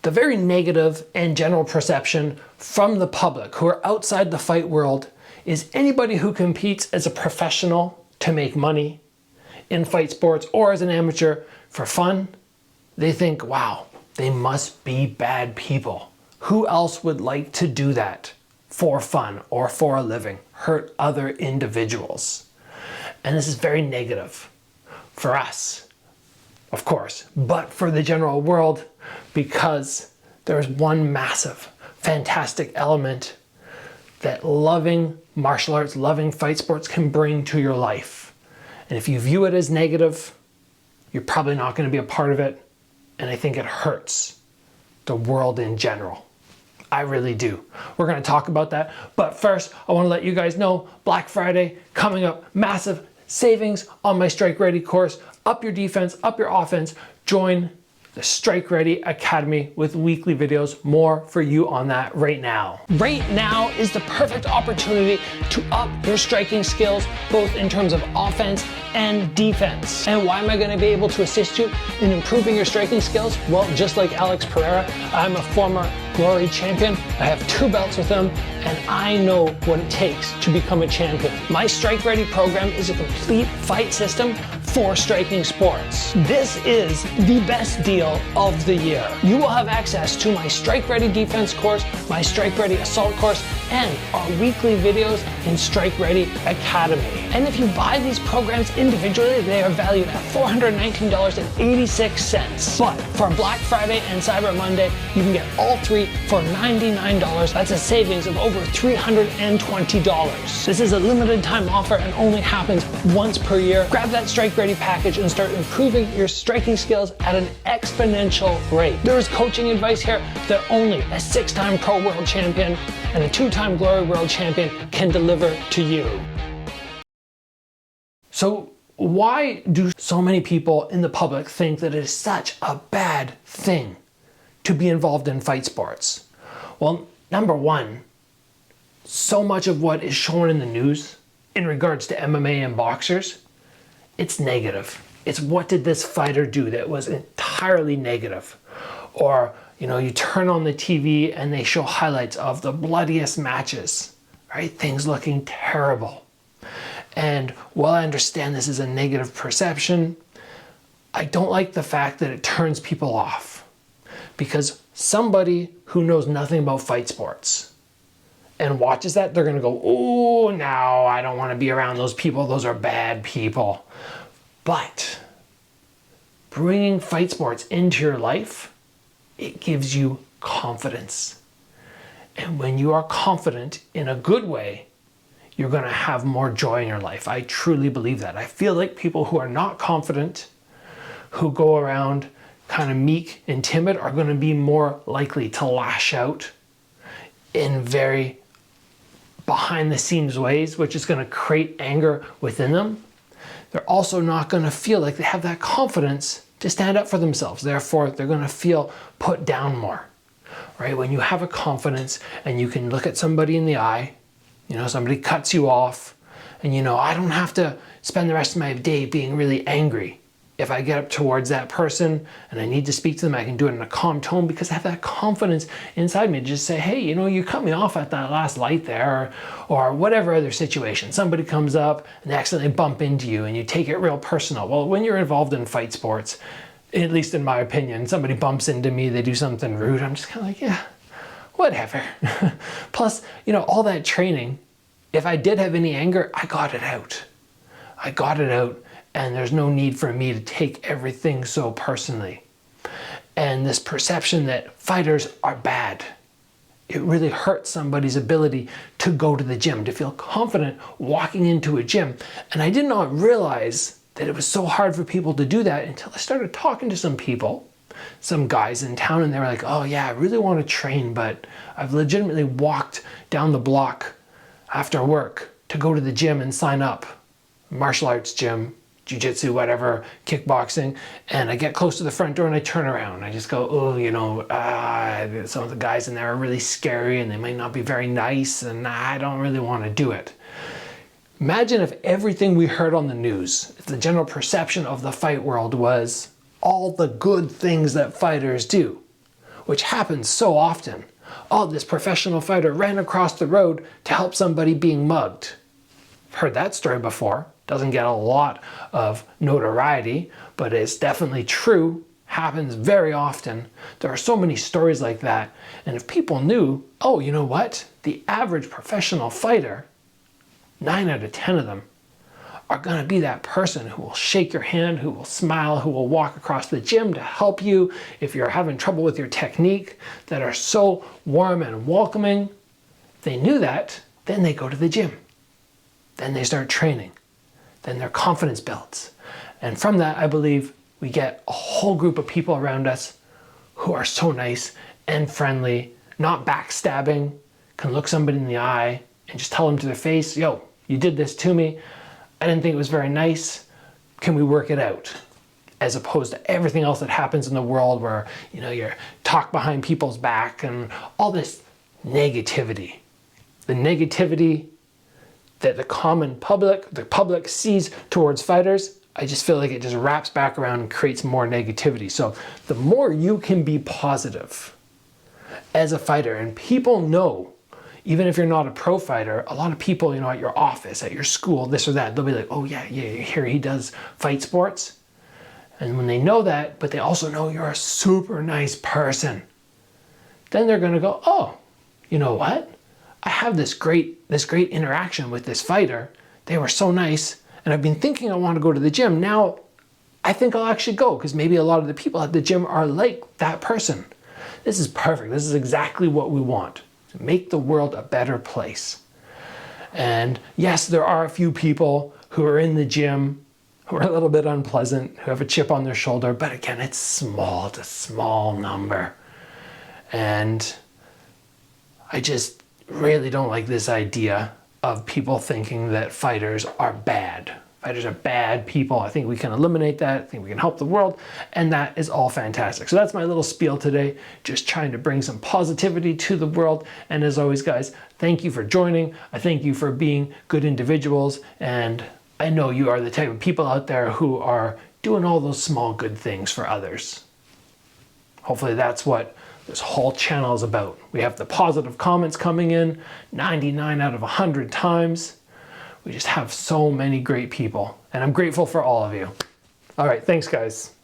The very negative and general perception from the public who are outside the fight world is anybody who competes as a professional to make money in fight sports or as an amateur for fun, they think, wow, they must be bad people. Who else would like to do that for fun or for a living, hurt other individuals? And this is very negative for us, of course, but for the general world, because there's one massive, fantastic element that loving martial arts, loving fight sports can bring to your life. And if you view it as negative, you're probably not going to be a part of it. And I think it hurts the world in general. I really do. We're going to talk about that. But first, I want to let you guys know, Black Friday coming up, massive savings on my Strike Ready course. Up your defense, up your offense. Join the Strike Ready Academy with weekly videos. More for you on that right now. Right now is the perfect opportunity to up your striking skills, both in terms of offense and defense. And why am I going to be able to assist you in improving your striking skills? Well, just like Alex Pereira, I'm a former Glory champion. I have 2 belts with him, and I know what it takes to become a champion. My Strike Ready program is a complete fight system for striking sports. This is the best deal of the year. You will have access to my Strike Ready defense course, my Strike Ready assault course, and our weekly videos in Strike Ready Academy. And if you buy these programs individually, they are valued at $419.86. But for Black Friday and Cyber Monday, you can get all 3 for $99. That's a savings of over $320. This is a limited time offer and only happens once per year. Grab that Strike Ready package and start improving your striking skills at an exponential rate. There is coaching advice here that only a 6-time pro world champion and a 2-time Glory world champion can deliver to you. So why do so many people in the public think that it is such a bad thing to be involved in fight sports? Well, number one, so much of what is shown in the news in regards to MMA and boxers, it's negative. It's what did this fighter do that was entirely negative? Or, you know, you turn on the TV and they show highlights of the bloodiest matches, right? Things looking terrible. And while I understand this is a negative perception, I don't like the fact that it turns people off. Because somebody who knows nothing about fight sports and watches that, they're gonna go, oh, no, I don't wanna be around those people. Those are bad people. But bringing fight sports into your life, it gives you confidence. And when you are confident in a good way, you're gonna have more joy in your life. I truly believe that. I feel like people who are not confident, who go around kind of meek and timid, are gonna be more likely to lash out in very behind the scenes ways, which is gonna create anger within them. They're also not gonna feel like they have that confidence to stand up for themselves. Therefore, they're gonna feel put down more, right? When you have a confidence and you can look at somebody in the eye, you know, somebody cuts you off, and you know, I don't have to spend the rest of my day being really angry. If I get up towards that person and I need to speak to them, I can do it in a calm tone because I have that confidence inside me to just say, hey, you know, you cut me off at that last light there, or whatever other situation. Somebody comes up and they accidentally bump into you and you take it real personal. Well, when you're involved in fight sports, at least in my opinion, somebody bumps into me, they do something rude, I'm just kind of like, yeah, whatever. Plus, you know, all that training, if I did have any anger, I got it out. I got it out, and there's no need for me to take everything so personally. And this perception that fighters are bad, it really hurts somebody's ability to go to the gym, to feel confident walking into a gym. And I did not realize that it was so hard for people to do that until I started talking to some people, some guys in town, and they were like, oh yeah, I really want to train, but I've legitimately walked down the block after work to go to the gym and sign up. Martial arts gym, jiu-jitsu, whatever, kickboxing, and I get close to the front door and I turn around. I just go, oh, you know, some of the guys in there are really scary and they might not be very nice, and I don't really want to do it. Imagine if everything we heard on the news, if the general perception of the fight world was all the good things that fighters do. which happens so often. Oh, this professional fighter ran across the road to help somebody being mugged. I've heard that story before. Doesn't get a lot of notoriety, but it's definitely true. Happens very often. There are so many stories like that. And if people knew, oh, you know what? The average professional fighter, 9 out of 10 of them, are going to be that person who will shake your hand, who will smile, who will walk across the gym to help you if you're having trouble with your technique, that are so warm and welcoming. If they knew that, then they go to the gym. Then they start training. Then their confidence builds. And from that, I believe we get a whole group of people around us who are so nice and friendly, not backstabbing, can look somebody in the eye and just tell them to their face, yo, you did this to me. I didn't think it was very nice. Can we work it out? As opposed to everything else that happens in the world where, you know, you're talk behind people's back and all this negativity. The negativity that the common public, the public sees towards fighters, I just feel like it just wraps back around and creates more negativity. So the more you can be positive as a fighter, and people know, even if you're not a pro fighter, a lot of people, you know, at your office, at your school, this or that, they'll be like, oh yeah, here he does fight sports. And when they know that, but they also know you're a super nice person, then they're gonna go, oh, you know what? I have this great interaction with this fighter. They were so nice, and I've been thinking I want to go to the gym. Now, I think I'll actually go, because maybe a lot of the people at the gym are like that person. This is perfect. This is exactly what we want. To make the world a better place. And yes, there are a few people who are in the gym who are a little bit unpleasant, who have a chip on their shoulder, but again, it's small, it's a small number. And I just really don't like this idea of people thinking that fighters are bad. Fighters are bad people. I think we can eliminate that. I think we can help the world. And that is all fantastic. So that's my little spiel today. Just trying to bring some positivity to the world. And as always, guys, thank you for joining. I thank you for being good individuals. And I know you are the type of people out there who are doing all those small good things for others. Hopefully that's what this whole channel is about. We have the positive comments coming in 99 out of 100 times. We just have so many great people, and I'm grateful for all of you. All right, thanks guys.